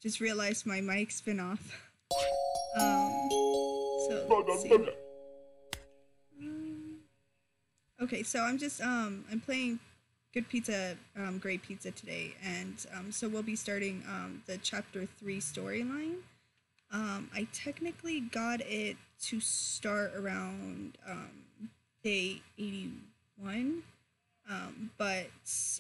just realized my mic's been off. So let's see. Okay, so I'm just I'm playing Good Pizza, Great Pizza today, and so we'll be starting the chapter 3 storyline. I technically got it to start around day 81, but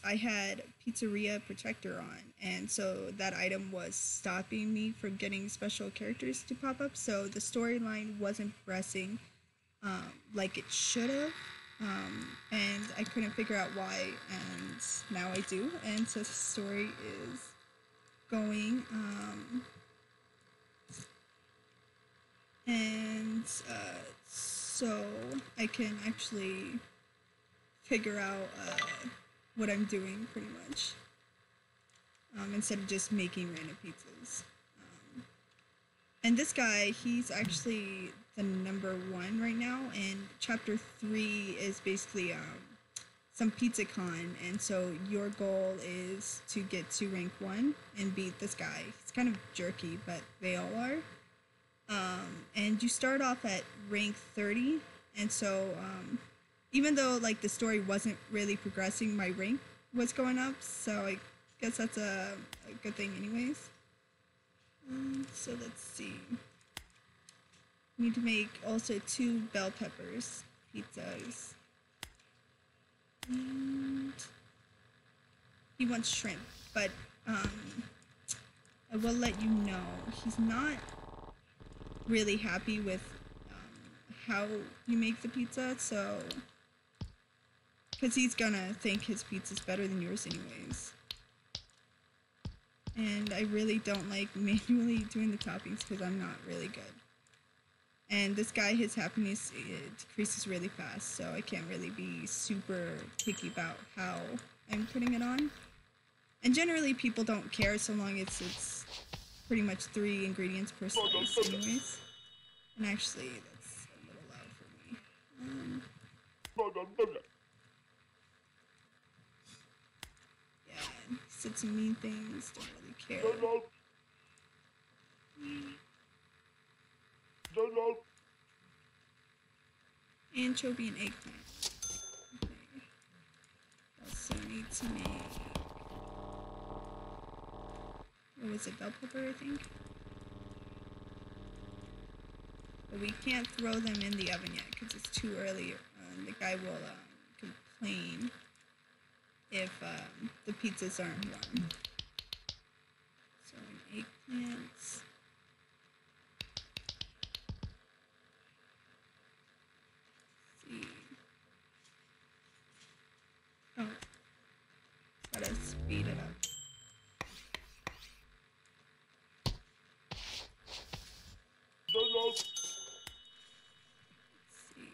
I had Pizzeria Protector on, and so that item was stopping me from getting special characters to pop up, so the storyline wasn't progressing like it should have. And I couldn't figure out why, and now I do, and so the story is going, so I can actually figure out what I'm doing pretty much, instead of just making random pizzas. And this guy, he's actually the number 1 right now, and chapter 3 is basically some PizzaCon, and so your goal is to get to rank 1 and beat this guy. He's kind of jerky, but they all are. And you start off at rank 30, and so even though like the story wasn't really progressing, my rank was going up, so I guess that's a good thing anyways. So let's see. Need to make also 2 bell peppers pizzas. And he wants shrimp, but I will let you know he's not really happy with how you make the pizza, so because he's gonna think his pizza's better than yours anyways. And I really don't like manually doing the toppings because I'm not really good. And this guy, his happiness decreases really fast, so I can't really be super picky about how I'm putting it on. And generally people don't care so long as it's pretty much 3 ingredients per slice anyways. And actually, that's a little loud for me. Yeah, he said some mean things, don't really care. Anchovy and eggplant. Okay. Also need to make, what was it, bell pepper, I think? But we can't throw them in the oven yet because it's too early. The guy will complain if the pizzas aren't warm. So eggplants. See. Oh, gotta speed it up. Let's see.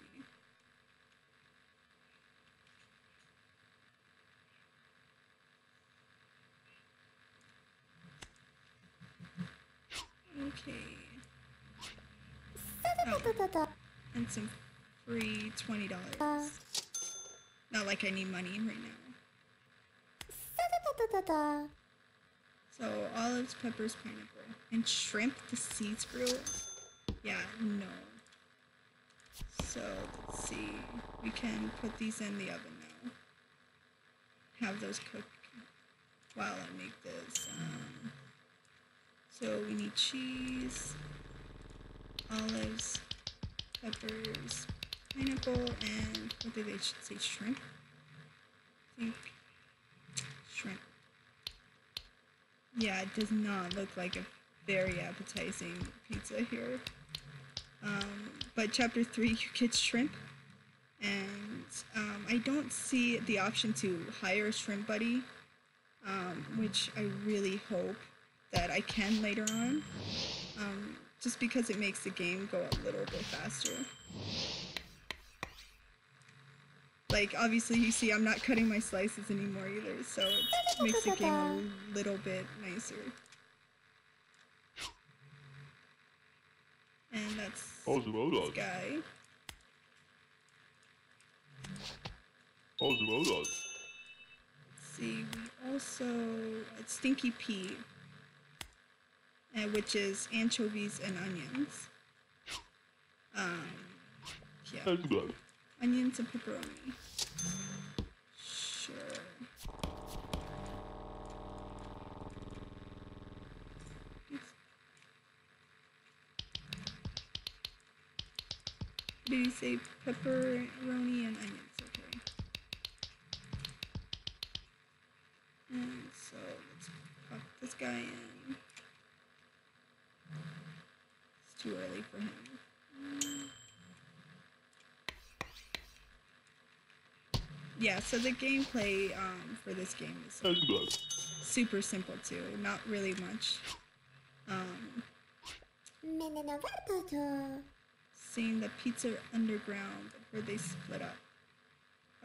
Okay. Oh, and some free $20. Not like I need money right now. So olives, peppers, pineapple, and shrimp. The seeds grew. Yeah, no. So let's see. We can put these in the oven now. Have those cook while I make this. So we need cheese, olives, peppers, pineapple, and what did they say? Shrimp? I think shrimp. Yeah, it does not look like a very appetizing pizza here. But chapter 3, you get shrimp, and I don't see the option to hire a shrimp buddy, which I really hope that I can later on, just because it makes the game go a little bit faster. Like, obviously, you see I'm not cutting my slices anymore either, so it makes the game a little bit nicer. And that's this guy. Let's see, we also, Stinky Pea. which is anchovies and onions. Yeah. Onions and pepperoni. Sure. Did you say pepperoni and onions? Okay. And so let's pop this guy in. It's too early for him. Yeah, so the gameplay for this game is super simple too. Not really much. Seeing the pizza underground where they split up.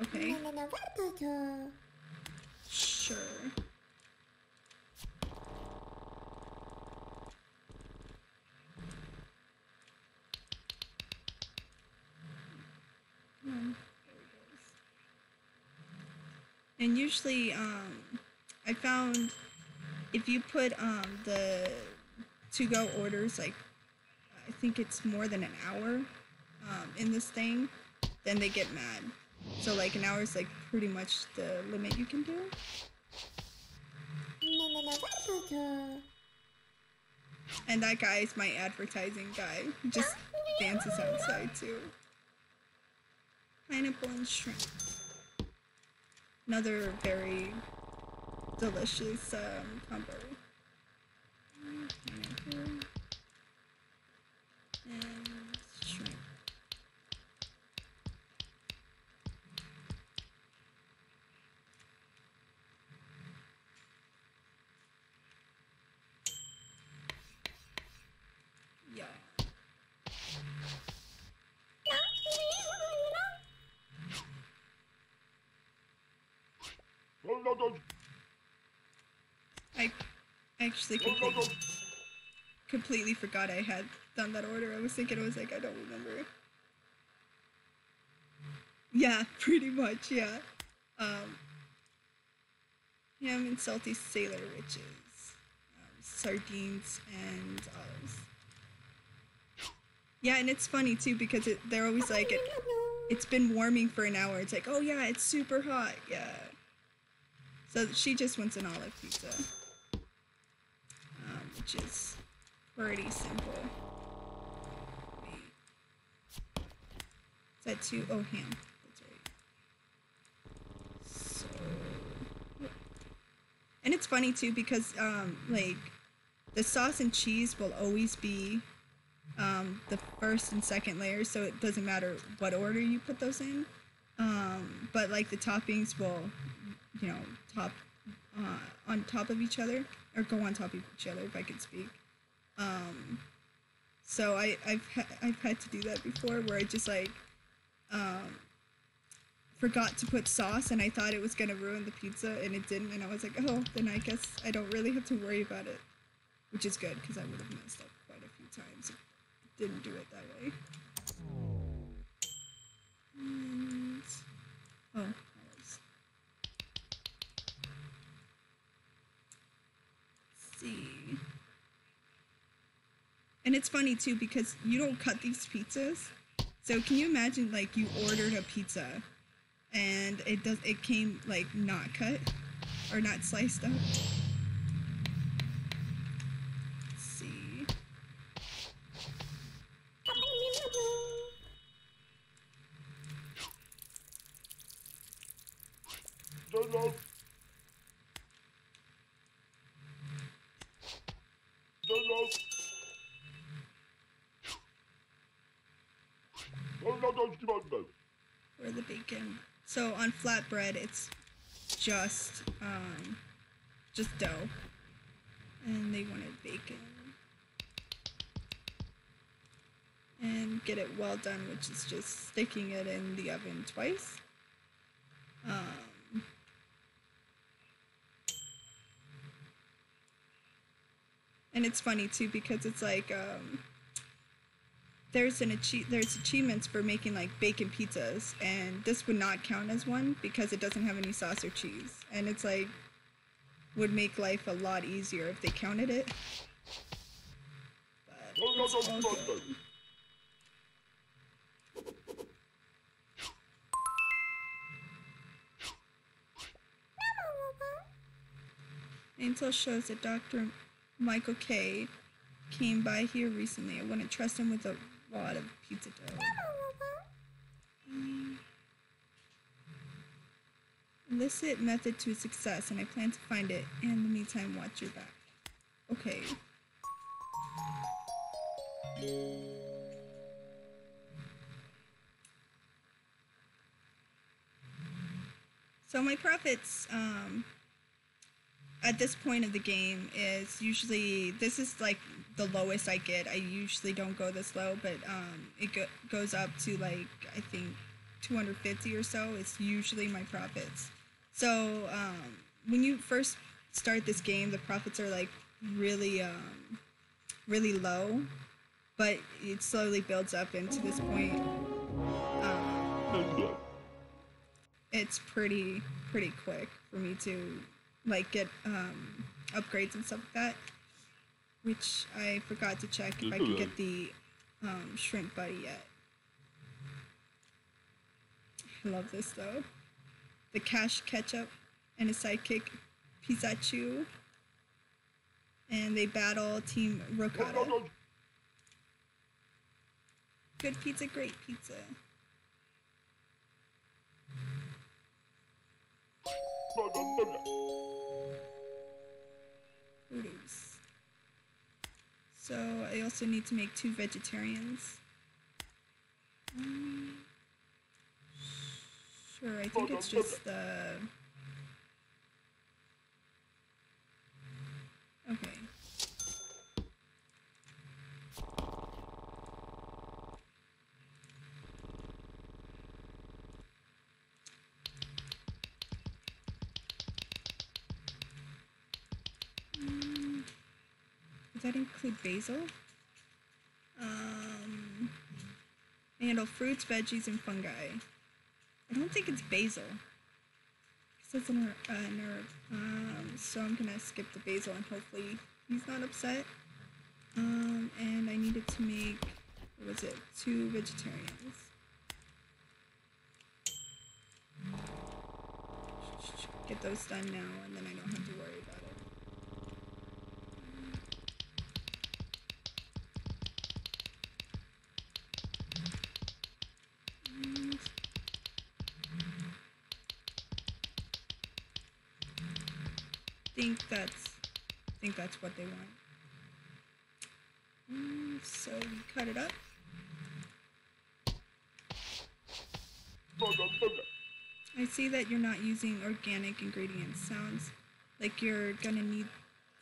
Okay. Sure. There he goes. And usually, I found if you put the to-go orders, like I think it's more than an hour in this thing, then they get mad. So like an hour is like pretty much the limit you can do. And that guy is my advertising guy. He just dances outside too. Pineapple and shrimp. Another very delicious combo. Pineapple and shrimp. Yeah. I actually completely forgot I had done that order. I was thinking, I was like, I don't remember. Yeah, pretty much, yeah. Ham and salty sailor, which is sardines and olives. Yeah, and it's funny too because they're always like, it's been warming for an hour. It's like, oh yeah, it's super hot. Yeah. So she just wants an olive pizza, which is pretty simple. Wait. Is that two? Oh, ham. That's right. So, and it's funny too because like the sauce and cheese will always be the first and second layers, so it doesn't matter what order you put those in. But like the toppings will, you know, on top of each other, or go on top of each other, if I could speak. So I've had to do that before, where I just like forgot to put sauce, and I thought it was gonna ruin the pizza, and it didn't, and I was like, oh, then I guess I don't really have to worry about it, which is good because I would have messed up quite a few times if I didn't do it that way. And olives. Let's see. And it's funny too because you don't cut these pizzas. So can you imagine like you ordered a pizza and it came like not cut or not sliced up? Let's see. Or the bacon. So on flatbread, it's just dough, and they wanted bacon, and get it well done, which is just sticking it in the oven twice. And it's funny too because it's like there's achievements for making like bacon pizzas, and this would not count as one because it doesn't have any sauce or cheese, and it's like would make life a lot easier if they counted it. It's all good. Intel shows that Dr. Michael K. came by here recently. I wouldn't trust him with a lot of pizza dough. Illicit method to success, and I plan to find it. In the meantime, watch your back. Okay. So my profits, at this point of the game is usually, this is like the lowest I get. I usually don't go this low, but it goes up to like, I think 250 or so. It's usually my profits. So when you first start this game, the profits are like really low, but it slowly builds up into this point. It's pretty quick for me to like get upgrades and stuff like that, which I forgot to check if I could get the shrimp buddy yet. I love this though. The Cash Ketchup and his sidekick Pizzachu, and they battle Team Rocata. Good pizza, great pizza. Produce. So I also need to make 2 vegetarians. Sure, I think it's just the... Okay. Does that include basil? Handle fruits, veggies, and fungi. I don't think it's basil. It's an herb. So I'm gonna skip the basil and hopefully he's not upset. And I needed to make, what was it, 2 vegetarians. Get those done now, and then I don't have to worry about it. I think that's what they want. So we cut it up. I see that you're not using organic ingredients. Sounds like you're gonna need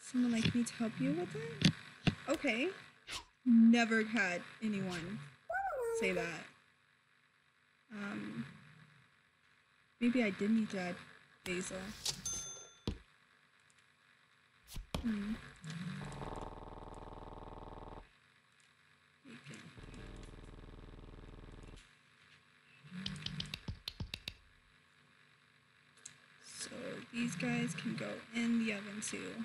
someone like me to help you with it. Okay. Never had anyone say that. Maybe I did need to add basil. So these guys can go in the oven too.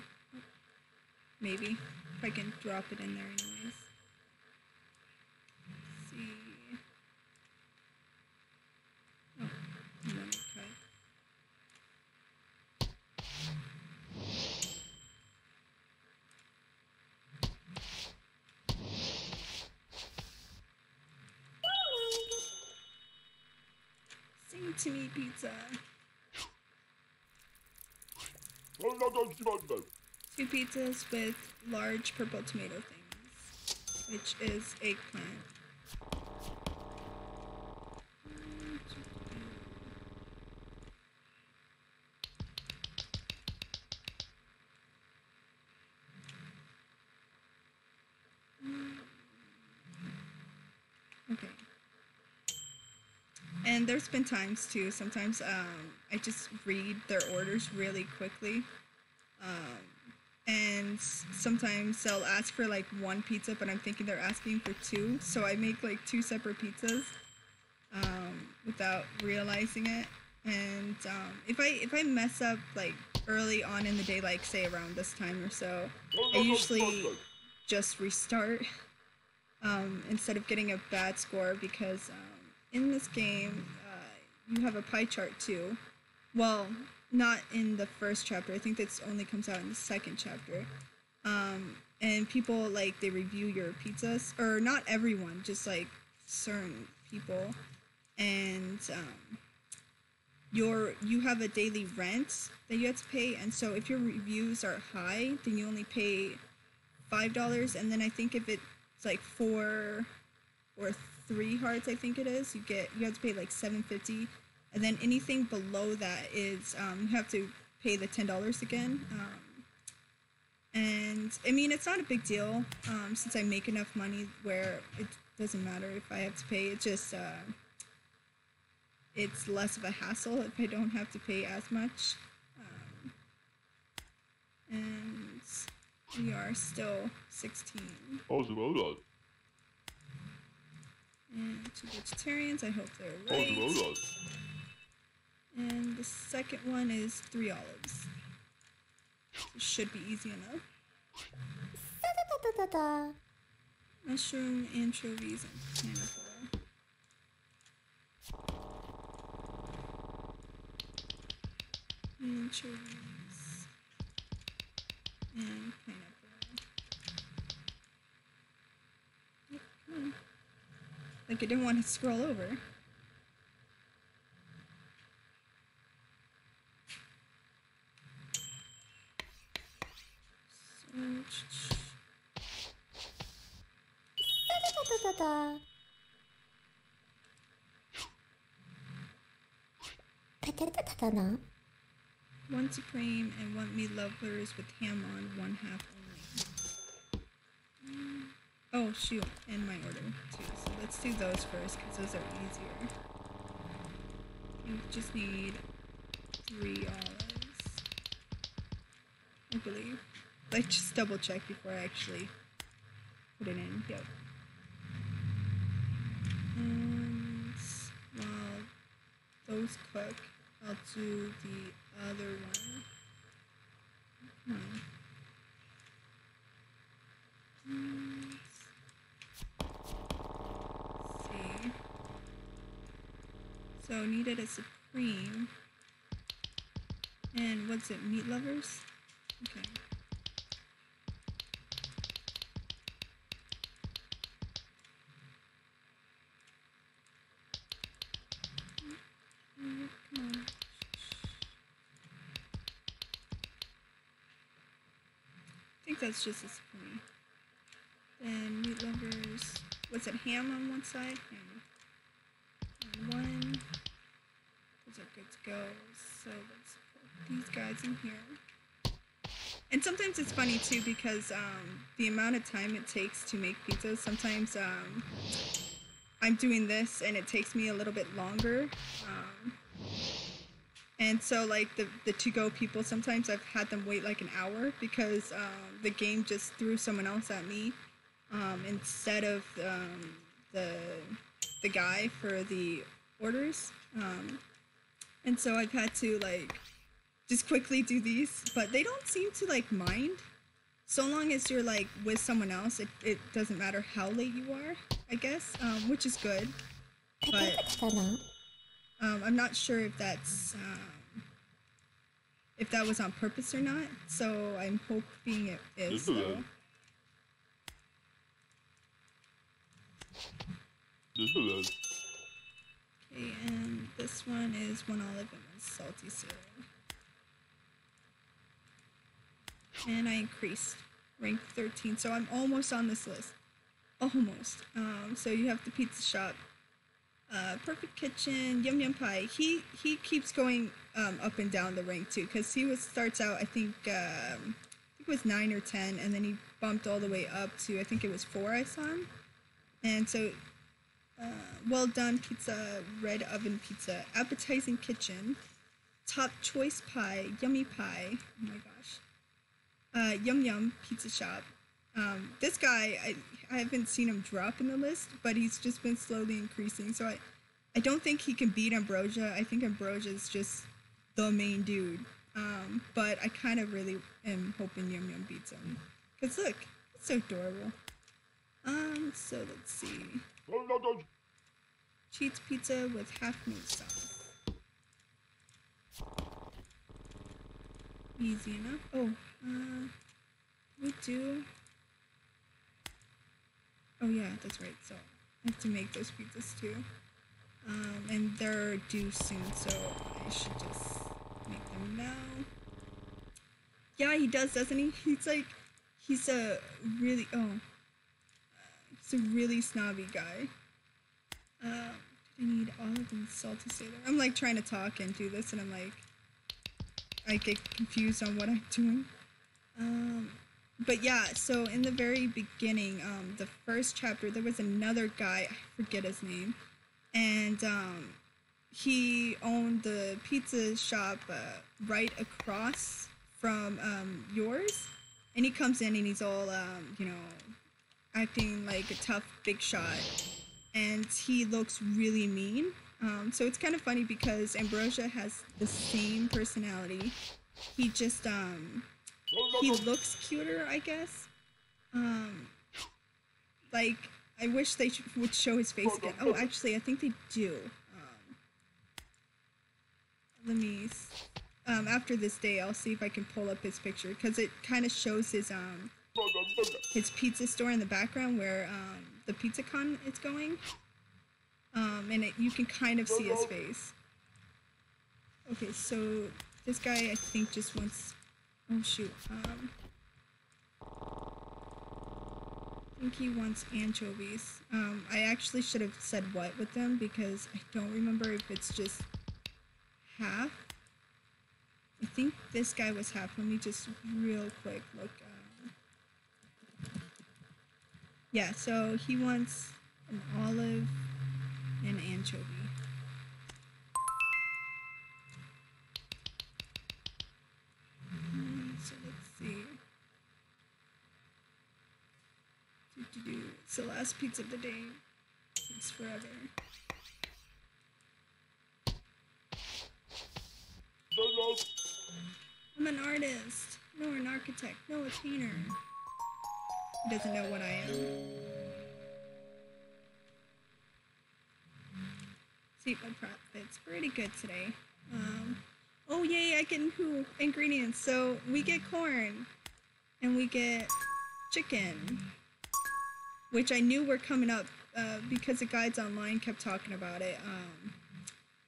Maybe, if I can drop it in there anyways. Let's see. Oh, and then cut. Sing to me, pizza. 2 pizzas with large purple tomato things, which is eggplant. Okay. And there's been times too, sometimes I just read their orders really quickly. And sometimes they'll ask for like 1 pizza, but I'm thinking they're asking for 2. So I make like 2 separate pizzas without realizing it. And if I mess up like early on in the day, like say around this time or so, I usually just restart instead of getting a bad score, because in this game you have a pie chart too. Well, not in the first chapter. I think that only comes out in the second chapter. And people, like, they review your pizzas, or not everyone, just like certain people, and you have a daily rent that you have to pay, and so if your reviews are high, then you only pay $5, and then I think if it's like 4 or 3 hearts, I think it is, you have to pay like $7.50, and then anything below that is you have to pay the $10 again. And I mean, it's not a big deal since I make enough money where it doesn't matter if I have to pay. It just it's less of a hassle if I don't have to pay as much. And we are still 16. And 2 vegetarians, I hope they're right. And the second one is 3 olives. It should be easy enough. Mushroom, anchovies, and pineapple. Anchovies and pineapple. Yep, come on. Like I didn't want to scroll over. One supreme and 1 meat lovers with ham on 1/2 only. Oh shoot, and my order too. So let's do those first because those are easier. We just need 3 olives, I believe. Like, just double check before I actually put it in. Yep. And while those cook, I'll do the other one. Come on. Let's see. So needed a supreme. And what's it? Meat lovers? Okay. Come on. I think that's just a supreme. Then meat lovers. What's it? Ham on one side? Ham. And 1. Those are good to go. So let's put these guys in here. And sometimes it's funny too because the amount of time it takes to make pizzas, sometimes I'm doing this and it takes me a little bit longer. And so like the to-go people, sometimes I've had them wait like an hour because the game just threw someone else at me instead of the guy for the orders. And so I've had to like just quickly do these, but they don't seem to like mind. So long as you're like with someone else, it doesn't matter how late you are, I guess, which is good. But I'm not sure if that's if that was on purpose or not. So I'm hoping it is. Though. Okay, and this one is 1 olive and 1 salty syrup. And I increased rank 13, so I'm almost on this list. Almost. So you have the pizza shop, perfect kitchen, yum yum pie. He keeps going up and down the rank too, because he starts out I think it was 9 or 10, and then he bumped all the way up to I think it was 4 I saw him. And so well done pizza, red oven pizza, appetizing kitchen, top choice pie, yummy pie. Oh my gosh. Yum Yum Pizza Shop. This guy, I haven't seen him drop in the list, but he's just been slowly increasing. So I don't think he can beat Ambrosia. I think Ambrosia is just the main dude. But I kind of really am hoping Yum Yum beats him. Because look, it's so adorable. So let's see. Cheats pizza with half meat sauce. Easy enough. Oh, we do. Oh yeah, that's right. So I have to make those pizzas too. And they're due soon, so I should just make them now. Yeah, he does, doesn't he? He's a really, he's a really snobby guy. Did I need olive and salty sailor? I'm like trying to talk and do this, and I'm like, I get confused on what I'm doing. But yeah, so in the very beginning, the first chapter, there was another guy, I forget his name, and he owned the pizza shop right across from yours, and he comes in and he's all, you know, acting like a tough big shot, and he looks really mean. So it's kind of funny because Ambrosia has the same personality. He just he looks cuter, I guess. Like, I wish they would show his face again. Oh, actually, I think they do. Let me. After this day, I'll see if I can pull up his picture, because it kind of shows his pizza store in the background where the PizzaCon is going. And you can kind of see his face. Okay, so this guy, I think, just wants. Oh shoot. I think he wants anchovies. I actually should have said what with them, because I don't remember if it's just half. I think this guy was half. Let me just real quick look. Yeah, so he wants an olive and anchovy. So let's see. It's the last pizza of the day. It's forever. I'm an artist. No, an architect. No, a painter. He doesn't know what I am. See, my prep fits pretty good today. Oh yay, I get new ingredients. So we get corn, and we get chicken, which I knew were coming up because the guides online kept talking about it.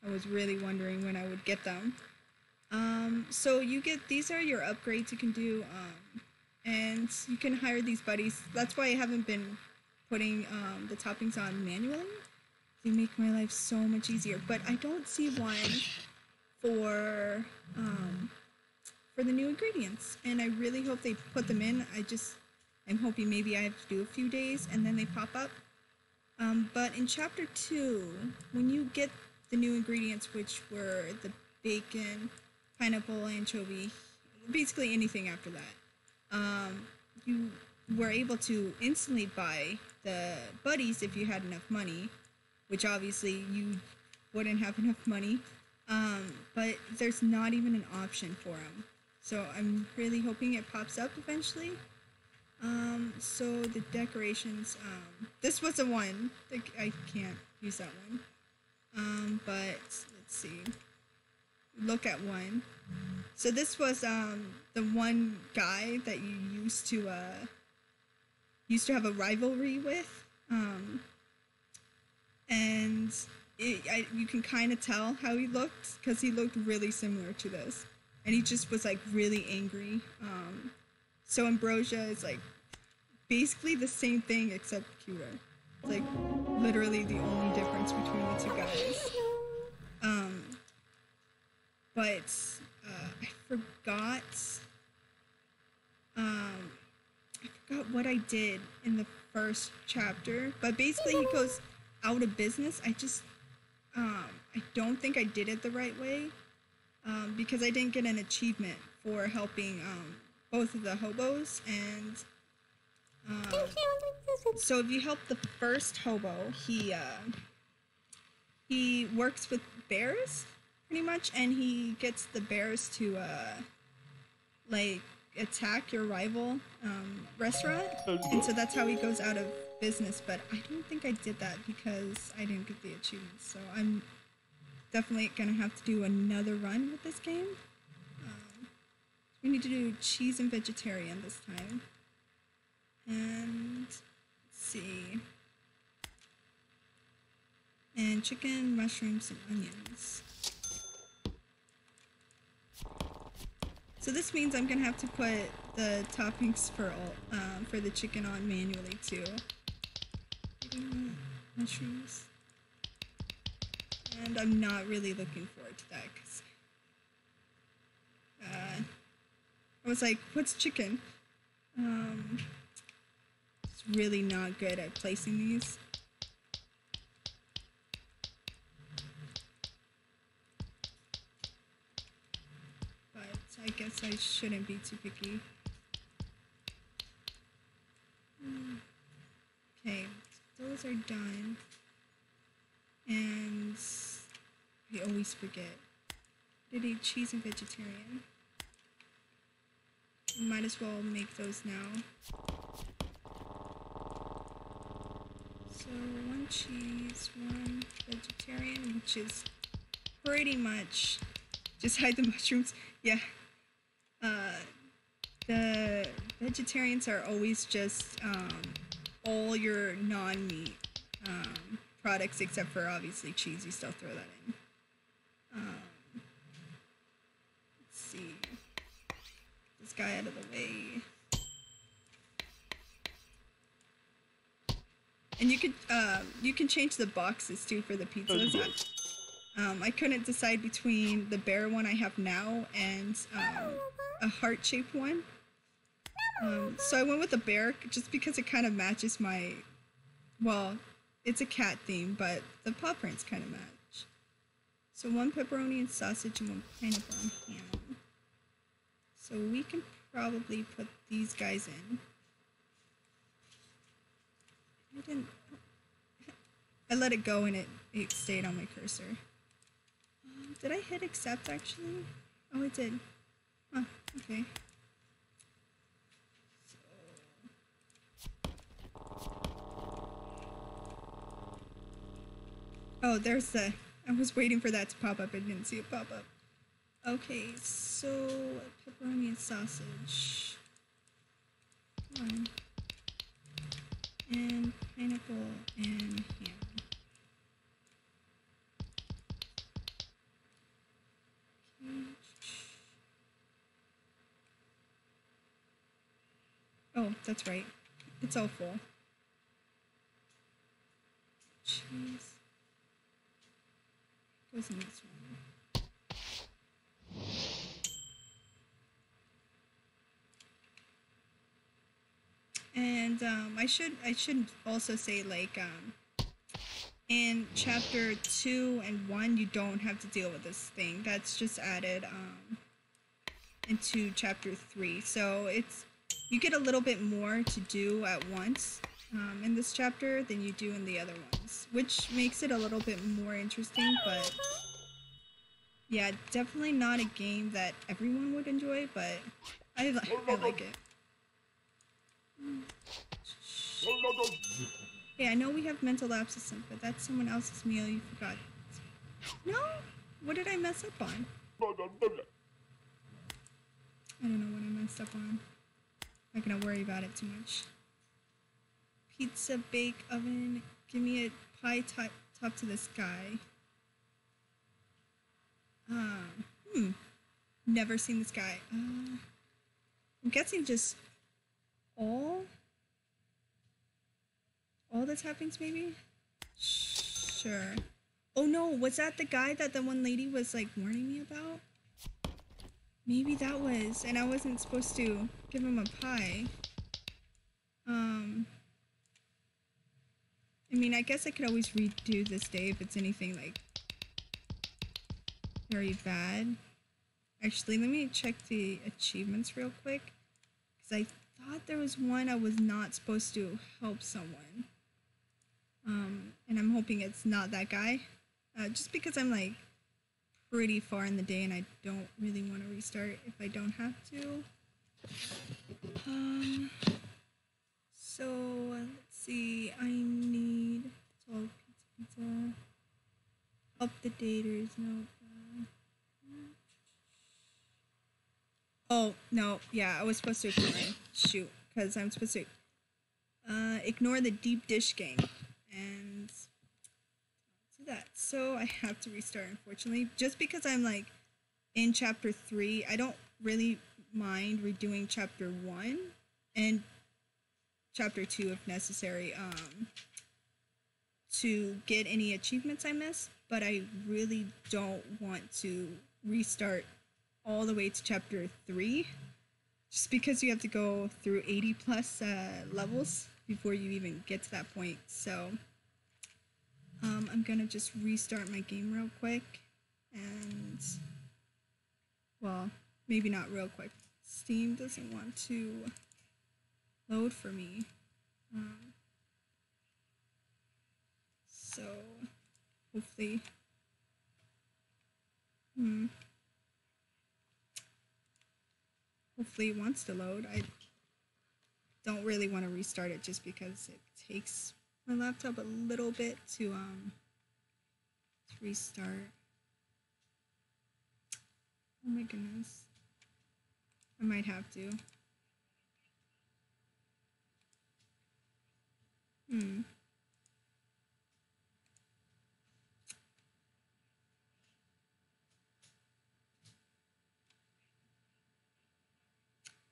I was really wondering when I would get them. So you get, these are your upgrades you can do, and you can hire these buddies. That's why I haven't been putting the toppings on manually. They make my life so much easier, but I don't see one for the new ingredients, and I really hope they put them in. I'm hoping maybe I have to do a few days and then they pop up. But in chapter 2, when you get the new ingredients, which were the bacon, pineapple, anchovy, basically anything after that, you were able to instantly buy the buddies if you had enough money, which obviously you wouldn't have enough money, but there's not even an option for them. So I'm really hoping it pops up eventually. So the decorations, this was the one, I can't use that one, but let's see, look at one. So this was, the one guy that you used to have a rivalry with, and you can kind of tell how he looked, because he looked really similar to this, and he just was like really angry. So Ambrosia is like basically the same thing except cuter. It's like literally the only difference between the two guys. But I forgot what I did in the first chapter. But basically he goes out of business. I don't think I did it the right way, because I didn't get an achievement for helping both of the hobos, and so if you help the first hobo, he works with bears pretty much, and he gets the bears to like attack your rival restaurant, and so that's how he goes out of business. But I don't think I did that because I didn't get the achievements. So I'm definitely gonna have to do another run with this game. We need to do cheese and vegetarian this time. And let's see. And chicken, mushrooms, and onions. So this means I'm gonna have to put the toppings for the chicken on manually too. Mushrooms. And I'm not really looking forward to that because I was like, what's chicken? It's really not good at placing these. But I guess I shouldn't be too picky. Okay, those are done. And I always forget. Did eat cheese and vegetarian. Might as well make those now. So 1 cheese, 1 vegetarian, which is pretty much just hide the mushrooms. Yeah. The vegetarians are always just all your non-meat products except for obviously cheese. You still throw that in. Let's see. This guy out of the way. And you can change the boxes too for the pizzas. I couldn't decide between the bear one I have now and a heart-shaped one. So I went with the bear just because it kind of matches my, well, it's a cat theme, but the paw prints kind of match. So 1 pepperoni and sausage and 1 pineapple and ham. So we can probably put these guys in. I let it go and it stayed on my cursor. Did I hit accept actually? Oh, it did. Oh, okay. Oh, there's the... I was waiting for that to pop up. I didn't see it pop up. Okay, so pepperoni and sausage. One. And pineapple and ham. Oh, that's right. It's all full. Cheese. Goes in this one. And I should also say, like, in chapter 2 and 1 you don't have to deal with this thing. That's just added into chapter 3. So you get a little bit more to do at once in this chapter than you do in the other ones, which makes it a little bit more interesting. But yeah, definitely not a game that everyone would enjoy, but I like it. Yeah, I know we have mental lapses, but that's someone else's meal you forgot. No? What did I mess up on? I don't know what I messed up on. I'm not gonna worry about it too much. Pizza bake oven. Give me a pie top to the sky. Never seen this guy. I'm guessing just all the toppings maybe? Sure. Oh no, was that the guy that the one lady was like warning me about? Maybe that was, and I wasn't supposed to give him a pie. I mean, I guess I could always redo this day if it's anything like very bad. Actually, let me check the achievements real quick, because I thought there was one I was not supposed to help someone. And I'm hoping it's not that guy. Just because I'm like pretty far in the day and I don't really want to restart if I don't have to. Um, so let's see. I need 12 pizza. Up the daters. No. Oh no. Yeah, I was supposed to ignore it. Shoot, because I'm supposed to ignore the deep dish game and do that. So I have to restart, unfortunately, just because I'm like in chapter 3. I don't really mind redoing chapter 1 and chapter 2 if necessary, to get any achievements I missed, but I really don't want to restart all the way to chapter 3 just because you have to go through 80 plus levels before you even get to that point. So I'm gonna just restart my game real quick, and well, maybe not real quick. Steam doesn't want to load for me. So hopefully, hopefully it wants to load. I don't really want to restart it just because it takes my laptop a little bit to restart. Oh my goodness. I might have to.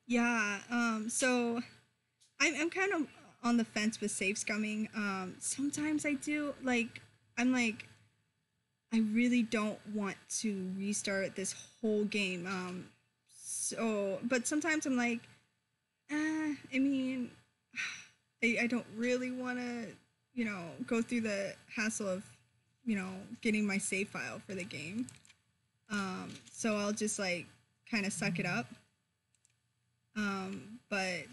Yeah, so I'm kind of on the fence with save scumming. Sometimes I do, like, I'm like, I really don't want to restart this whole game. So, but sometimes I'm like, I mean, I don't really want to, go through the hassle of, getting my save file for the game. So I'll just like kind of suck it up. But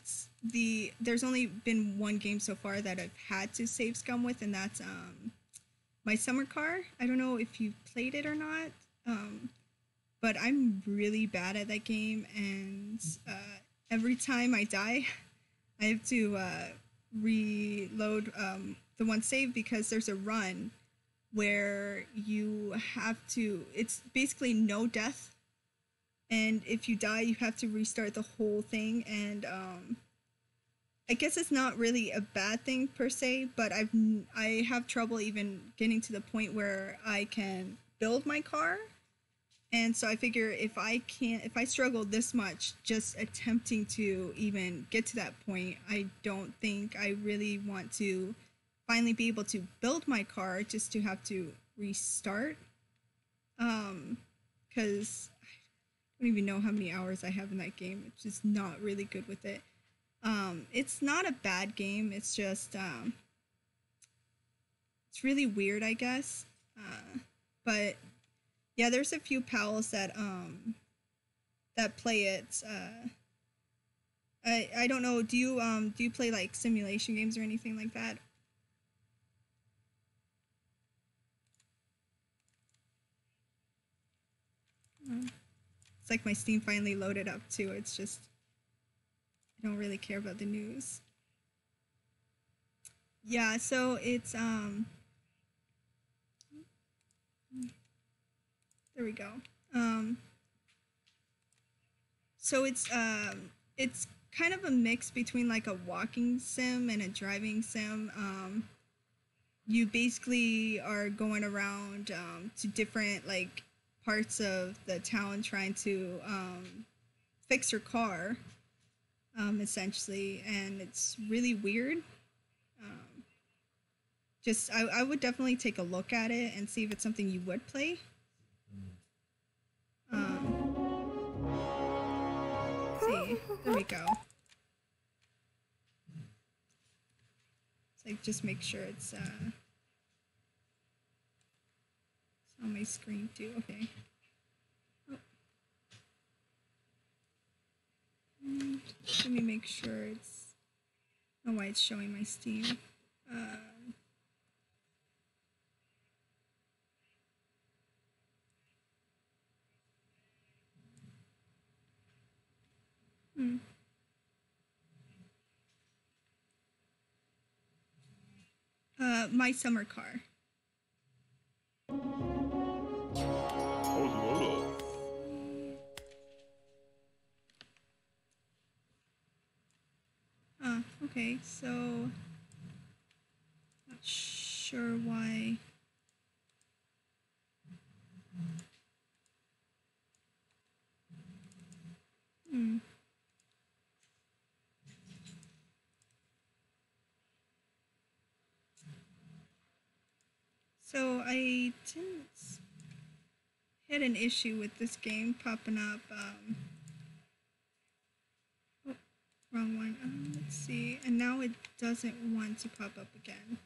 there's only been one game so far that I've had to save scum with, and that's my summer car. I don't know if you played it or not, but I'm really bad at that game, and every time I die, I have to reload the one save because there's a run where you have to. It's basically no death. And if you die, you have to restart the whole thing. And I guess it's not really a bad thing per se, but I have trouble even getting to the point where I can build my car. And so I figure if I struggle this much just attempting to even get to that point, I don't think I really want to finally be able to build my car just to have to restart. Because I don't even know how many hours I have in that game. It's just not really good with it. It's not a bad game. It's just it's really weird, I guess. But yeah, there's a few pals that play it. I don't know. Do you play like simulation games or anything like that? It's like my Steam finally loaded up too. It's just I don't really care about the news. Yeah, so it's there we go. So it's kind of a mix between like a walking sim and a driving sim. You basically are going around to different like parts of the town trying to fix your car, essentially, and it's really weird. Just I would definitely take a look at it and see if it's something you would play. See, there we go. So like just make sure it's on my screen too. Okay. Oh. Let me make sure it's. I don't know why it's showing my Steam. My summer car. Okay, so not sure why. So I didn't had an issue with this game popping up. Oh, wrong one. Let's see. And now it doesn't want to pop up again.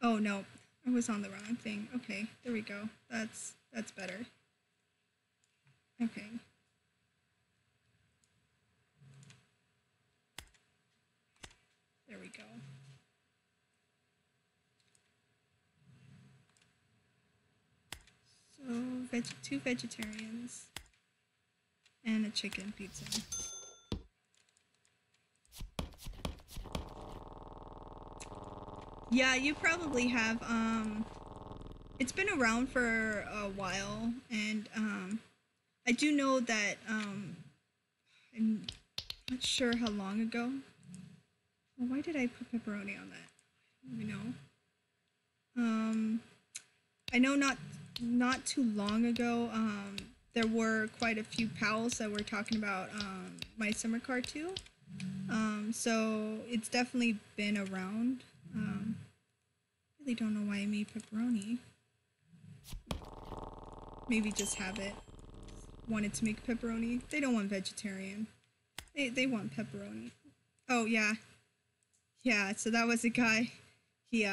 Oh no, I was on the wrong thing. Okay, there we go. That's better. Okay. There we go. So, two vegetarians and a chicken pizza. Yeah, you probably have. It's been around for a while, and I do know that I'm not sure how long ago. Well, why did I put pepperoni on that? You know. I know not too long ago. There were quite a few pals that were talking about my summer car too. So it's definitely been around. Really don't know why I made pepperoni. Maybe just habit. Wanted to make pepperoni. They don't want vegetarian. They want pepperoni. Oh yeah. Yeah, so that was a guy. He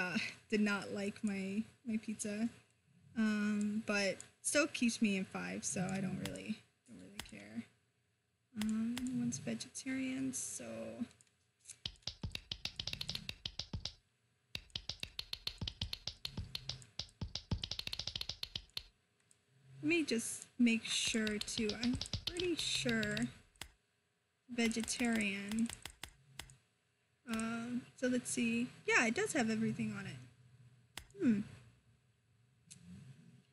did not like my pizza. But still keeps me in 5, so I don't really care. One's vegetarian, so let me just make sure too. I'm pretty sure vegetarian. So let's see. Yeah, it does have everything on it.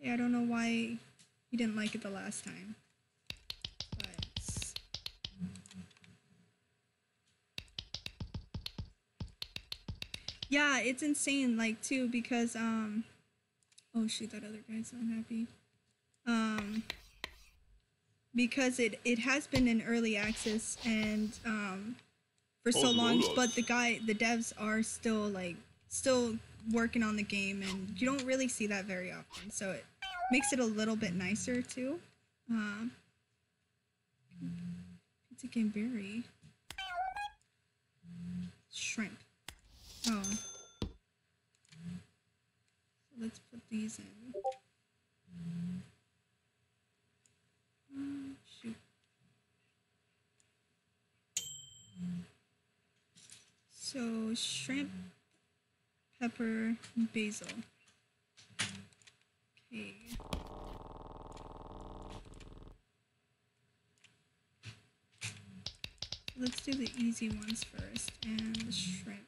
Yeah, I don't know why he didn't like it the last time. But yeah, it's insane, like too, because oh shoot, that other guy's not happy. Because it has been in early access and for so long, but the devs are still working on the game, and you don't really see that very often, so it makes it a little bit nicer too. Pizza can vary. Shrimp. Oh. So let's put these in. Shoot. So shrimp, pepper, and basil. Okay. Let's do the easy ones first, and the shrimp.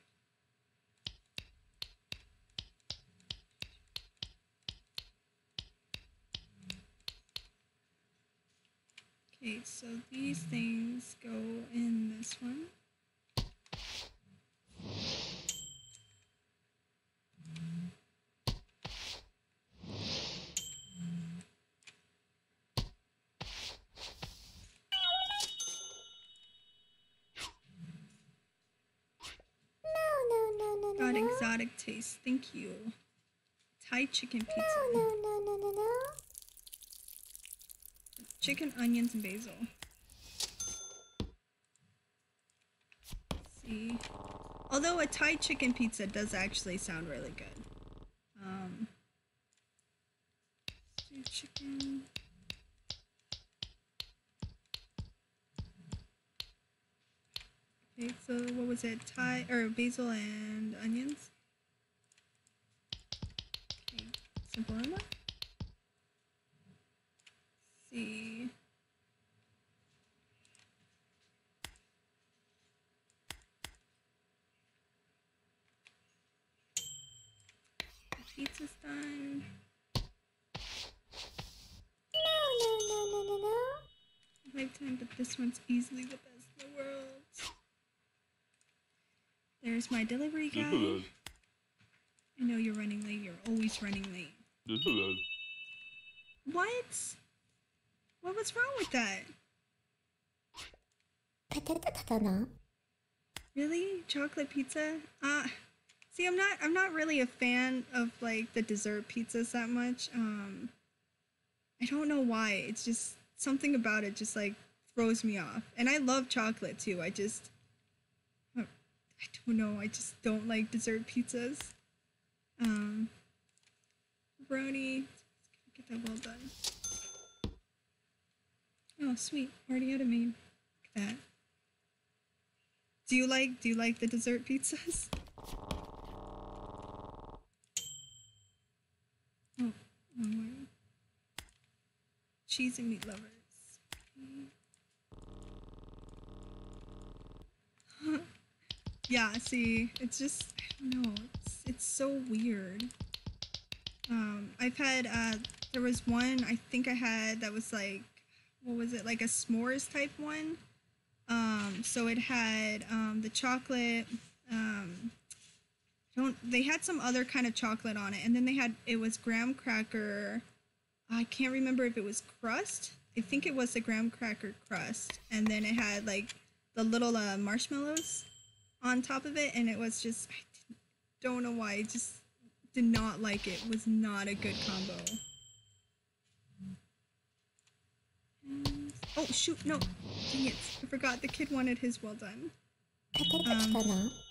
Okay, so these things go in this one. Got exotic taste. Thank you. Thai chicken pizza. No. Chicken, onions, and basil. Let's see. Although a Thai chicken pizza does actually sound really good. Let's do chicken. Okay, so what was it? Thai or basil and onions? Okay, simple enough. Let's see. pizza's done. No. Lifetime, but this one's easily the best in the world. There's my delivery guy. I know you're running late. You're always running late. What? What was wrong with that? Really? Chocolate pizza? See, I'm not really a fan of like the dessert pizzas that much. I don't know why. It's just something about it just like throws me off. And I love chocolate too. I don't know. I just don't like dessert pizzas. Pepperoni. Get that well done. Oh, sweet. Already out of main. Look at that. Do you like the dessert pizzas? Oh, wrong way. Cheese and meat lovers. Yeah, see, it's just, I don't know, it's so weird. I've had, there was one I think I had that was like, what was it, like a s'mores type one. So it had, the chocolate, they had some other kind of chocolate on it, and then it was graham cracker. I can't remember if it was crust. I think it was the graham cracker crust, and then it had like the little marshmallows on top of it, and it was just, I don't know why, I just did not like it. It was not a good combo. And, oh shoot, no, dang it, I forgot the kid wanted his well done.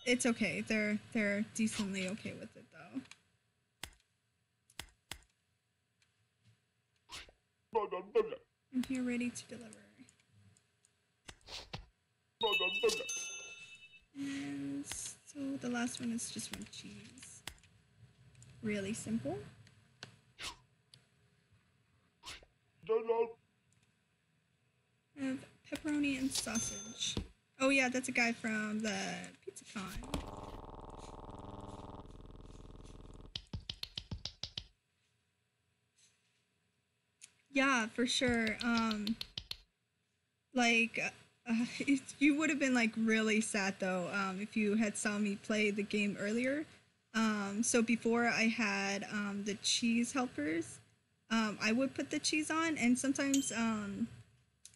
It's okay, they're decently okay with it though. I'm here ready to deliver. And so the last one is just one cheese. Really simple. I have pepperoni and sausage. Oh yeah, that's a guy from the PizzaCon. Yeah, for sure. You would have been like really sad though, if you had saw me play the game earlier. So before I had the cheese helpers, I would put the cheese on, and sometimes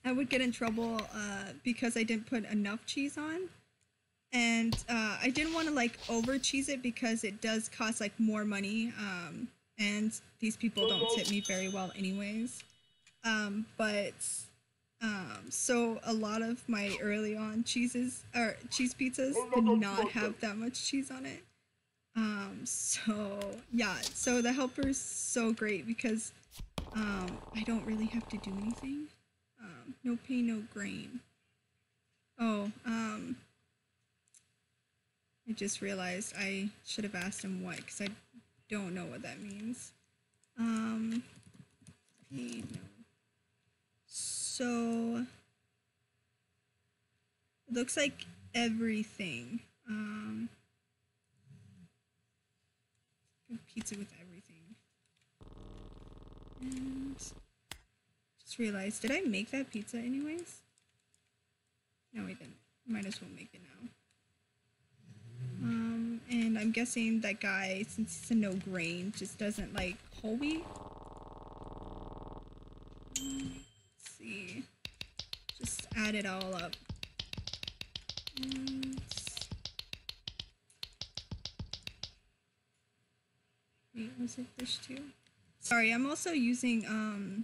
I would get in trouble because I didn't put enough cheese on, and I didn't want to like over cheese it because it does cost like more money, and these people don't tip me very well anyways. So a lot of my early on cheese pizzas did not have that much cheese on it. So yeah, so the helper's so great because I don't really have to do anything. No pain, no grain. Oh, I just realized I should have asked him what, because I don't know what that means. Okay, no. So it looks like everything. Pizza with everything. And just realized, did I make that pizza anyways? No, I didn't. Might as well make it now. And I'm guessing that guy, since it's a no grain, just doesn't like whole wheat. Let's see. Just add it all up. And wait, was it fish too? Sorry, I'm also using a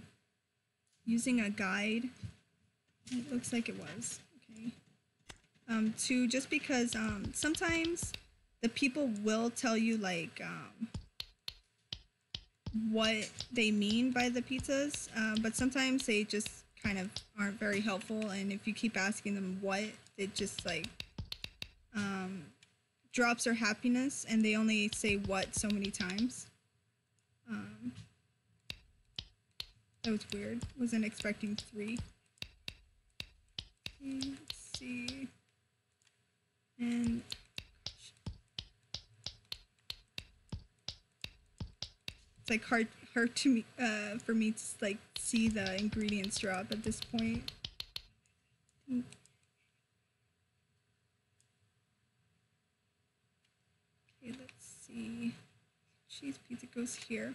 guide. It looks like it was. Okay. Just because sometimes the people will tell you like what they mean by the pizzas, but sometimes they just kind of aren't very helpful, and if you keep asking them what, it just like drops their happiness, and they only say what so many times. That was weird. Wasn't expecting 3. Okay, let's see. And like hard to me for me to like see the ingredients drop at this point. Okay, let's see. Cheese pizza goes here.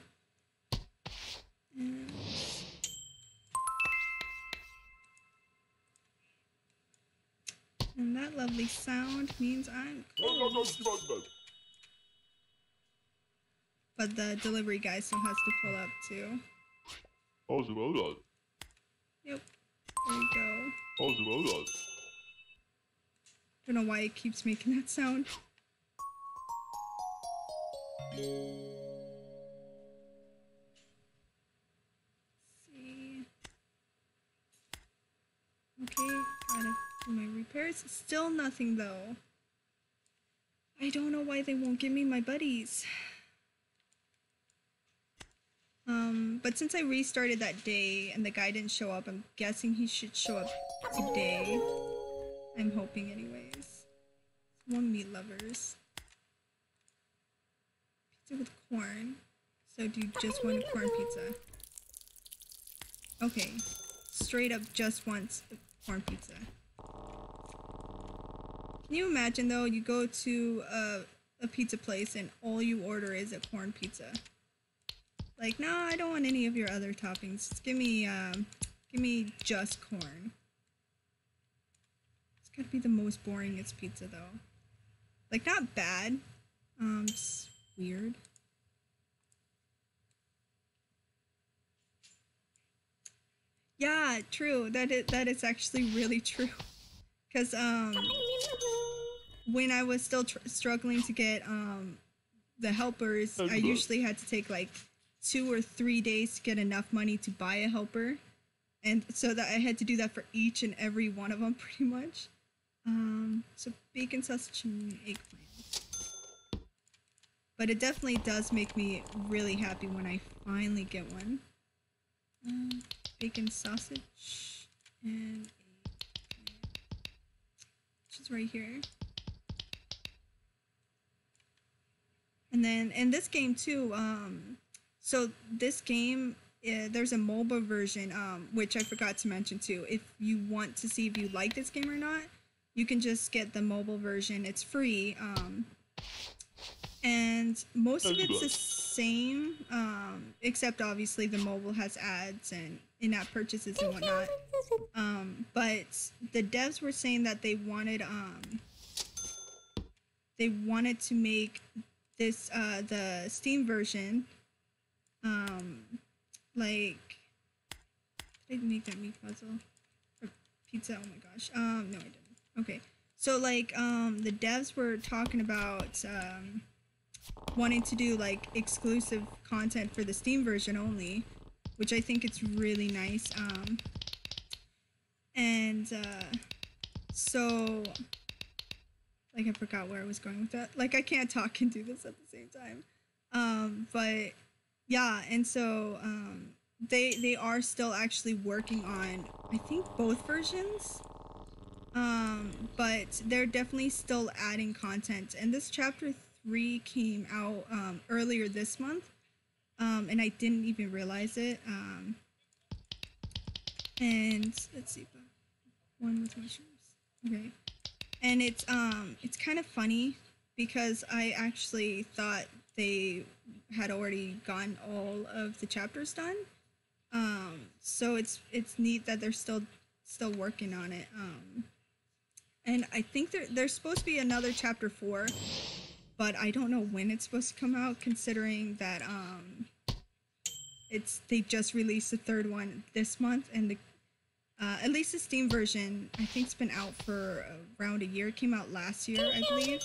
And that lovely sound means I'm close. But the delivery guy still has to pull up too. Yep. There you go. Don't know why it keeps making that sound. Okay, gotta do my repairs. Still nothing though. I don't know why they won't give me my buddies. But since I restarted that day and the guy didn't show up, I'm guessing he should show up today. I'm hoping anyways. One meat lovers. Pizza with corn. So do you just want a corn pizza? Okay. Straight up just wants a corn pizza. Can you imagine though, you go to a pizza place and all you order is a corn pizza? Like, no, I don't want any of your other toppings. Just give me just corn. It's gotta be the most boringest pizza though. Like, not bad. Just weird. Yeah, true. That is actually really true. Cause when I was still struggling to get the helpers, I usually had to take like 2 or 3 days to get enough money to buy a helper, and so that I had to do that for each and every one of them pretty much. So bacon, sausage, and eggplant. But it definitely does make me really happy when I finally get one. Bacon, sausage, and eggplant. Which is right here. And then in this game too, so this game, there's a mobile version, which I forgot to mention too. If you want to see if you like this game or not, you can just get the mobile version. It's free, and most of it's the same, except obviously the mobile has ads and in-app purchases and whatnot. But the devs were saying that they wanted to make this the Steam version. Like, did I make that meat puzzle? Or pizza? Oh my gosh. No, I didn't. Okay. So, like, the devs were talking about, wanting to do, like, exclusive content for the Steam version only, which I think it's really nice. So, like, I forgot where I was going with that. Like, I can't talk and do this at the same time. But yeah, and so they are still actually working on, I think, both versions. But they're definitely still adding content. And this chapter 3 came out earlier this month, and I didn't even realize it. And let's see, one with mushrooms. Okay, and it's kind of funny because I actually thought they had already gotten all of the chapters done. So it's neat that they're still working on it. And I think there's supposed to be another chapter 4, but I don't know when it's supposed to come out, considering that they just released the 3rd one this month, and at least the Steam version, I think, it's been out for around a year. It came out last year, I believe.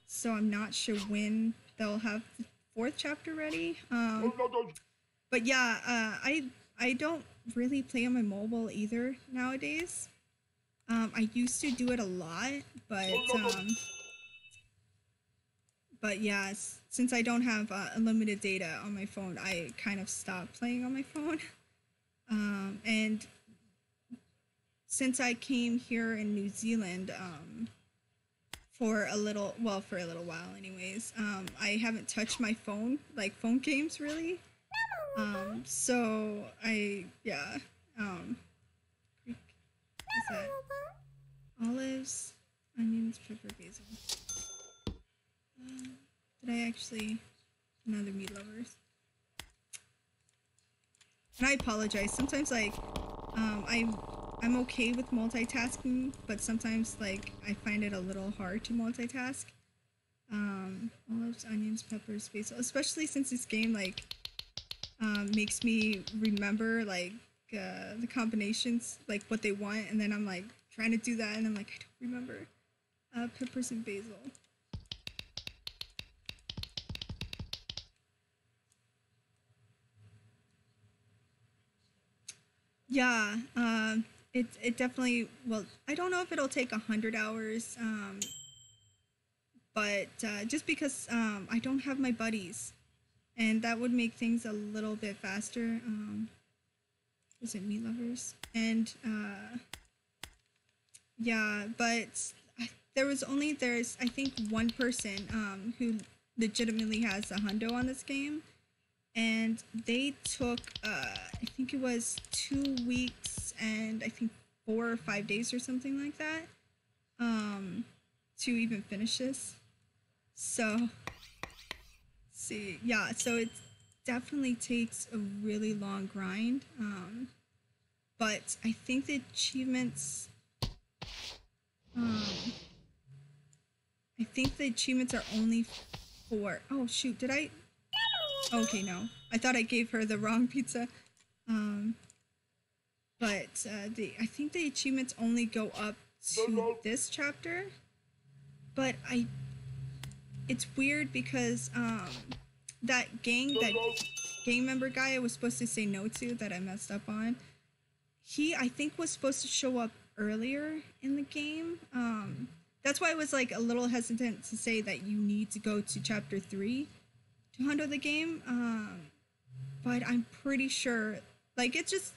So I'm not sure when they'll have the 4th chapter ready. But yeah, I don't really play on my mobile either nowadays. I used to do it a lot, but yeah, since I don't have unlimited data on my phone, I kind of stopped playing on my phone. And since I came here in New Zealand for a little, well, for a little while anyways. I haven't touched my phone, like phone games really. So yeah. Is that olives, onions, pepper, basil? Did I actually, another meat lovers? And I apologize. Sometimes like, I'm okay with multitasking, but sometimes like I find it a little hard to multitask. Olives, onions, peppers, basil. Especially since this game like makes me remember like the combinations, like what they want, and then I'm like trying to do that, and I'm like I don't remember. Peppers and basil. Yeah, it definitely, well, I don't know if it'll take 100 hours, but just because I don't have my buddies, and that would make things a little bit faster. Was it meat lovers? And yeah, but there's I think one person who legitimately has a hundo on this game, and they took I think it was 2 weeks and I think 4 or 5 days or something like that to even finish this. So see, yeah, so it definitely takes a really long grind, but I think the achievements are only for, oh shoot, did I, okay, no, I thought I gave her the wrong pizza. But I think the achievements only go up to this chapter. But it's weird because that gang member guy I was supposed to say no to, that I messed up on, he I think was supposed to show up earlier in the game. That's why I was like a little hesitant to say that you need to go to chapter 3 to handle the game. But I'm pretty sure, like, it's just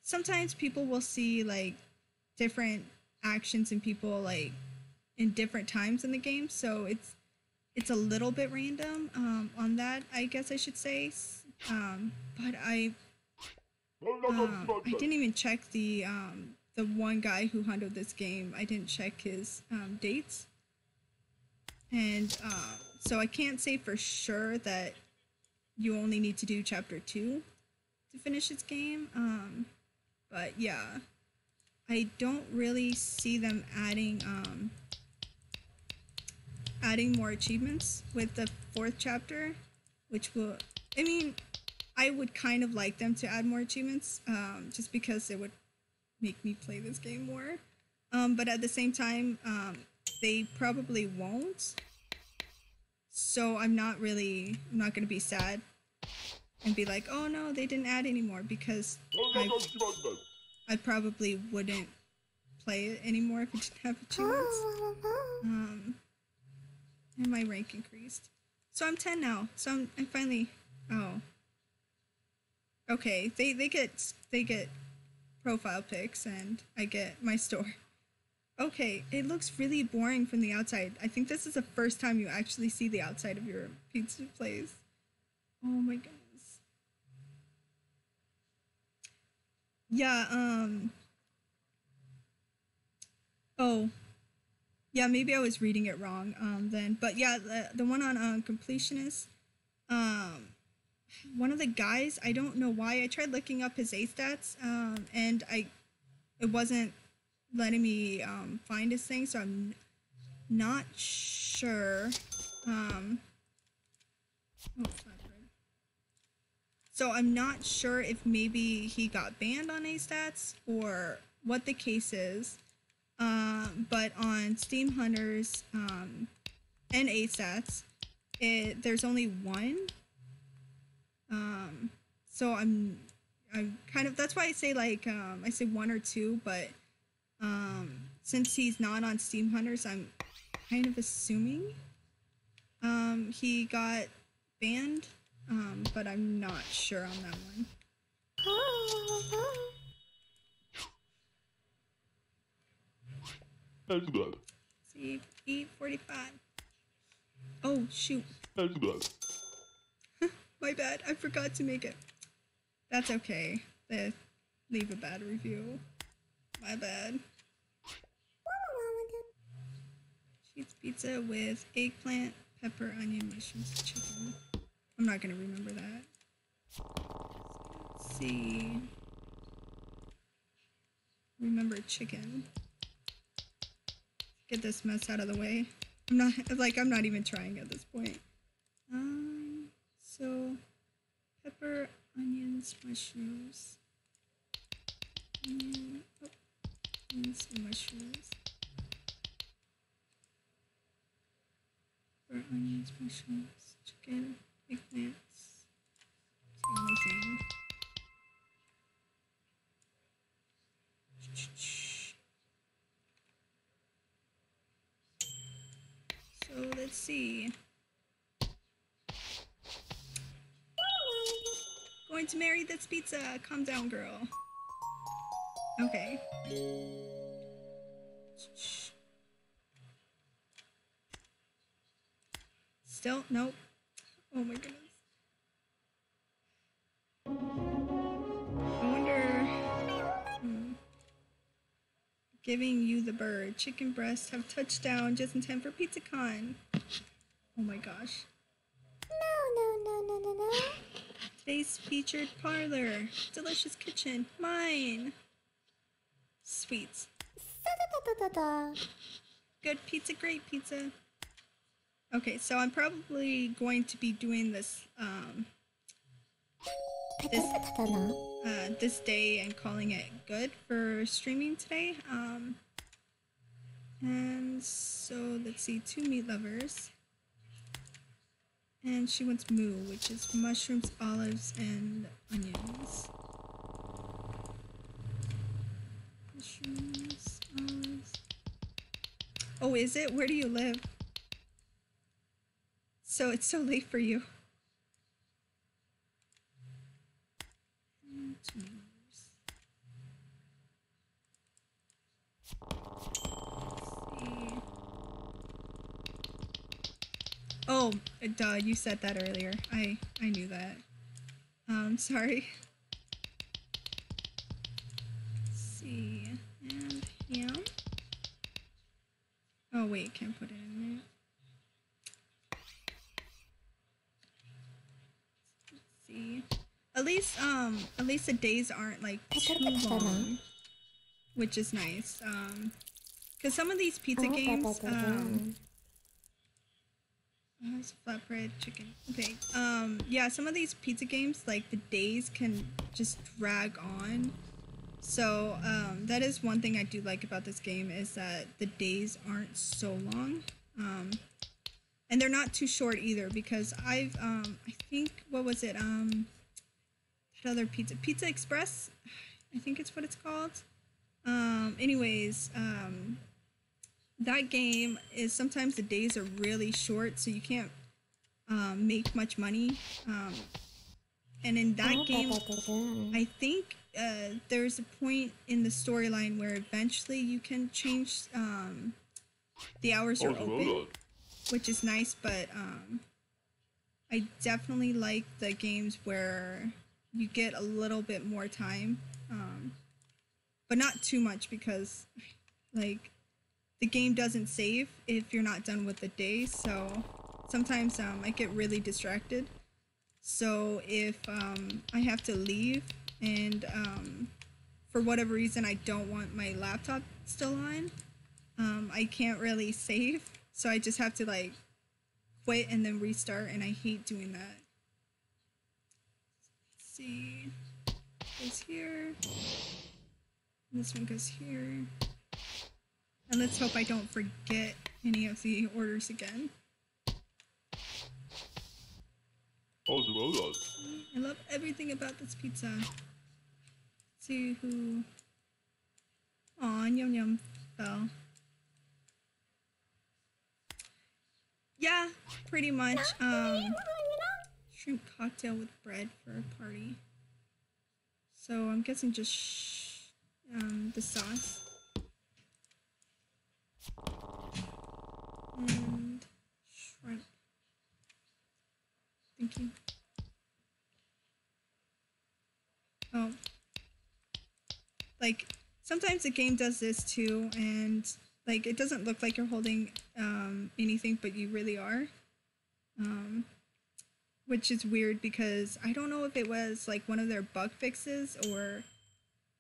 sometimes people will see like different actions in people like in different times in the game, so it's a little bit random on that, I guess I should say. But I didn't even check the one guy who handled this game. I didn't check his dates, and so I can't say for sure that you only need to do chapter 2 to finish this game. But yeah, I don't really see them adding more achievements with the 4th chapter, which will, I mean, I would kind of like them to add more achievements, just because it would make me play this game more. But at the same time, they probably won't. So I'm not going to be sad and be like, oh no, they didn't add any more, because I probably wouldn't play it anymore if it didn't have achievements. And my rank increased. So I'm 10 now. So I'm finally, oh. Okay, they get profile pics and I get my store. Okay, it looks really boring from the outside. I think this is the first time you actually see the outside of your pizza place. Oh my goodness. Yeah, oh. Yeah, maybe I was reading it wrong then. But yeah, the one on completionist, one of the guys, I don't know why, I tried looking up his A stats, and it wasn't letting me find his thing, so I'm not sure. So I'm not sure if maybe he got banned on A stats or what the case is. But on Steam Hunters and A stats, there's only one. So I'm kind of, that's why I say like I say 1 or 2, but since he's not on Steam Hunters, I'm kind of assuming he got banned, but I'm not sure on that one. see, 8:45. Oh, shoot. My bad. I forgot to make it. That's okay. Leave a bad review. My bad. Cheese pizza with eggplant, pepper, onion, mushrooms, chicken. I'm not gonna remember that. Let's see. Remember chicken. Get this mess out of the way. I'm not even trying at this point. So pepper, onions, mushrooms. Onions and mushrooms. Pepper, onions, mushrooms, chicken, eggplants. That's the only thing. So let's see. Going to marry this pizza. Calm down, girl. Okay. Still? Nope. Oh my goodness. I wonder... Giving you the bird. Chicken breasts have touchdown just in time for PizzaCon. Oh my gosh. No. Today's featured parlor. Delicious kitchen. Mine. Sweets. Good pizza, great pizza. Okay, so I'm probably going to be doing this, this day and calling it good for streaming today. And so let's see, 2 meat lovers. And she wants moo, which is mushrooms, olives, and onions. Mushrooms, olives. Oh, is it? Where do you live? So it's so late for you. Oh, duh, you said that earlier. I knew that. Sorry. Let's see. And ham. Oh wait, can't put it in there. Let's see. At least the days aren't like too long, which is nice. Cause some of these pizza games, it's flatbread chicken. Okay. Yeah, some of these pizza games, like the days can just drag on. So, that is one thing I do like about this game is that the days aren't so long. And they're not too short either because I think, what was it? That other Pizza Express, I think it's what it's called. Anyways, that game is sometimes the days are really short, so you can't make much money. And in that game, I think there's a point in the storyline where eventually you can change the hours you're open, which is nice, but I definitely like the games where you get a little bit more time, but not too much because, like, the game doesn't save if you're not done with the day, so sometimes I get really distracted. So if I have to leave and for whatever reason I don't want my laptop still on, I can't really save, so I just have to like quit and then restart, and I hate doing that. Let's see, goes here, this one goes here, and let's hope I don't forget any of the orders again. I love everything about this pizza. Let's see who... Aw, Yum Yum fell. Yeah, pretty much. Shrimp cocktail with bread for a party. So I'm guessing just the sauce. And shrimp. Thank you. Oh. Like, sometimes the game does this too, and like it doesn't look like you're holding anything, but you really are. Which is weird because I don't know if it was like one of their bug fixes or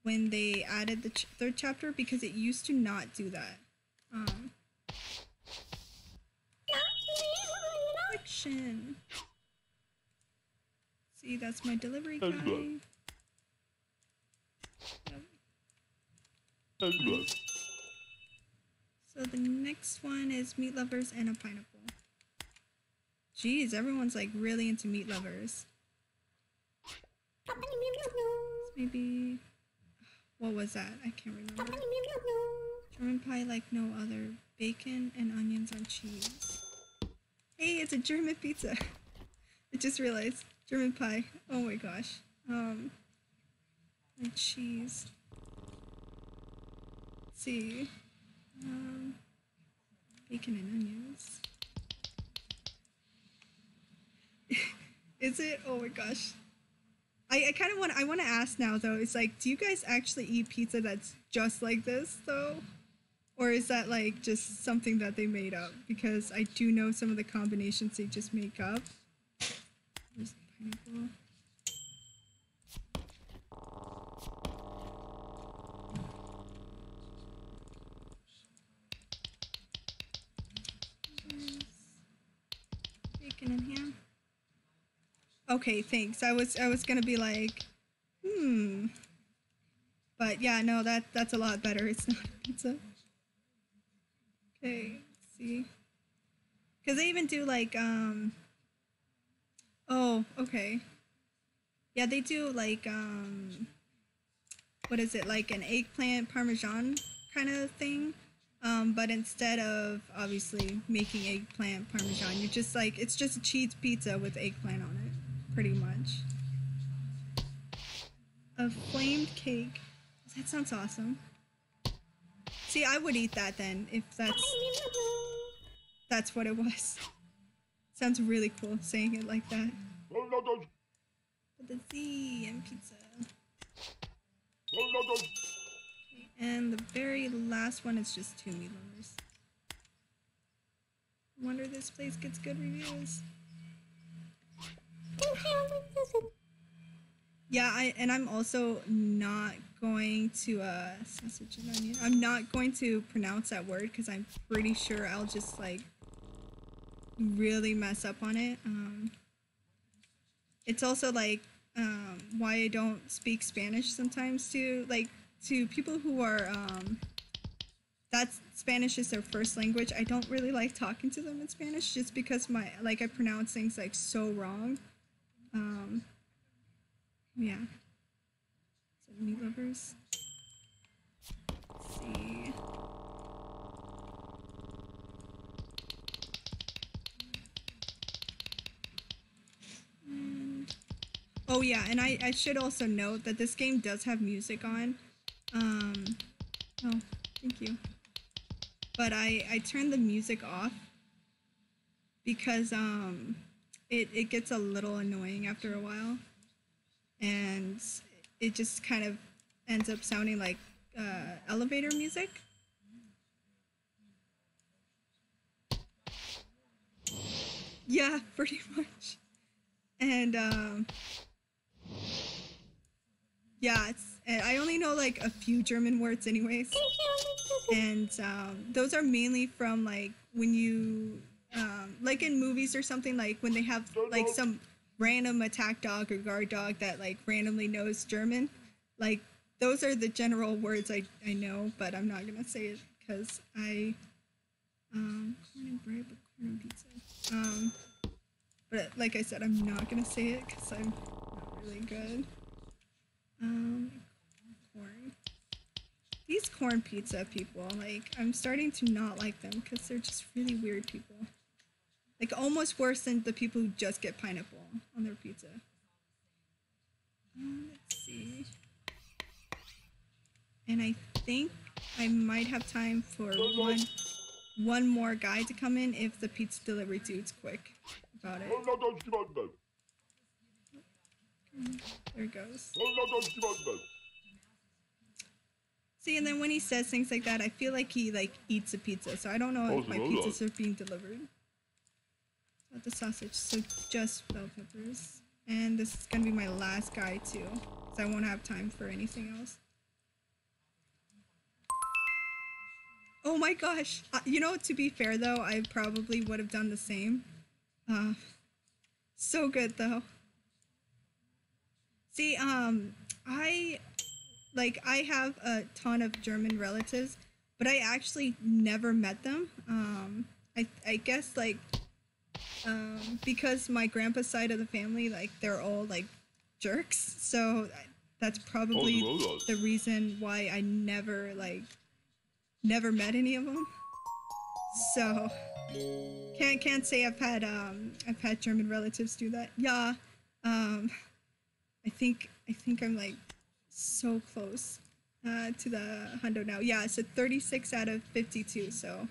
when they added the third chapter, because it used to not do that. Friction. See, that's my delivery guy. Yep. So the next one is meat lovers and a pineapple. Jeez, everyone's like really into meat lovers. Maybe... What was that? I can't remember. German pie like no other. Bacon and onions on cheese. Hey, it's a German pizza. I just realized. German pie. Oh my gosh. And cheese. Let's see. Bacon and onions. Is it? Oh my gosh. I kind of want to ask now though. It's like, do you guys actually eat pizza that's just like this though? Or is that like just something that they made up? Because I do know some of the combinations they just make up. There's pineapple. Bacon and ham. Okay, thanks. I was gonna be like, but yeah, no, that's a lot better. It's not a pizza. Okay, let's see. Cause they even do like oh, okay. Yeah, they do like what is it, like an eggplant parmesan kind of thing. But instead of obviously making eggplant parmesan, you're just like, it's just a cheese pizza with eggplant on it, pretty much. A flamed cake. That sounds awesome. See, I would eat that then, if that's what it was. Sounds really cool saying it like that. With the Z and pizza. Okay, and the very last one is just two meat lovers. I wonder if this place gets good reviews. Yeah, I'm also not going to sausage and onion. I'm not going to pronounce that word because I'm pretty sure I'll just like really mess up on it. It's also like why I don't speak Spanish sometimes too. Like to people who are that's Spanish is their first language. I don't really like talking to them in Spanish just because I pronounce things like so wrong. Yeah. So meat lovers. Let's see. Oh yeah, and I should also note that this game does have music on. Oh, thank you. But I turned the music off because it gets a little annoying after a while. And it just kind of ends up sounding like elevator music. Yeah, pretty much. And yeah, I only know like a few German words anyways. And those are mainly from like when you like in movies or something, like when they have like some random attack dog or guard dog that like randomly knows German. Like those are the general words I know, but I'm not gonna say it because I corn and bread with corn and pizza. But like I said, I'm not gonna say it because I'm not really good. Corn. These corn pizza people, like I'm starting to not like them because they're just really weird people. Like almost worse than the people who just get pineapple on their pizza. Let's see. And I think I might have time for one more guy to come in if the pizza delivery dude's quick about it. There it goes. See, and then when he says things like that, I feel like he eats a pizza. So I don't know if my pizzas are being delivered. Not the sausage, so just bell peppers. And this is gonna be my last guy too, so I won't have time for anything else. Oh my gosh! You know, to be fair though, I probably would have done the same. So good though. See, I have a ton of German relatives, but I actually never met them. I guess because my grandpa's side of the family, like they're all like jerks, so that's probably the reason why I never met any of them. So can't say I've had German relatives do that. Yeah, I think I'm like so close to the hundo now. Yeah, so 36 out of 52. So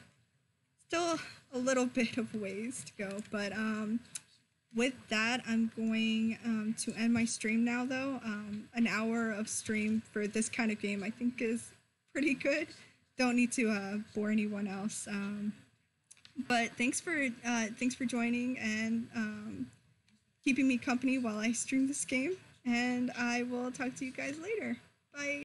still a little bit of ways to go, but with that, I'm going to end my stream now. Though an hour of stream for this kind of game, I think, is pretty good. Don't need to bore anyone else. But thanks for joining and keeping me company while I stream this game. And I will talk to you guys later. Bye.